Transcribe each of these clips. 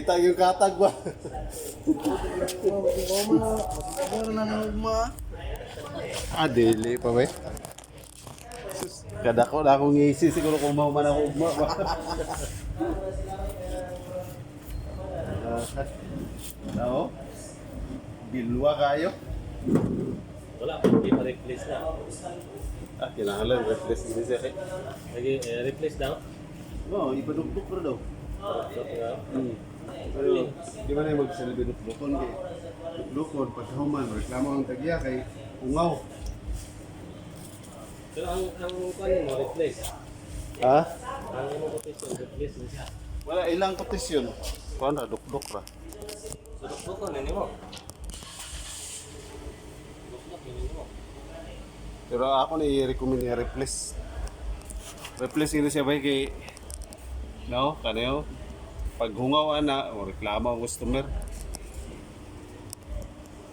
kita yung katag ba? Dili pa ba? Kada ko na akong ngisi siguro kung mauman ako ugma ba. Ano? Bilwa kayo? Wala, hindi pa-replace na. Kailangan lang replace ini siya kay. Lagi, replace daw. Oo, ipadugtog ko daw. Pero di ba na magsalbi dukdukon kay dukdukon pagkahuman reklamo ang tagya kay ungaw. Pero ang kunin mo, replace. Ha? Ang mo quotation, replace na siya. Wala ilang kotisyon. Kuan ra dukduk ra. So, dukdukon, nini mo. Dukduk, nini mo. Pero ako na i-recommend niya replace. Replace ini siya ba kay no, kanayo. Pag hungaw ana, o reklamo ang customer.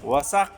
Wasak.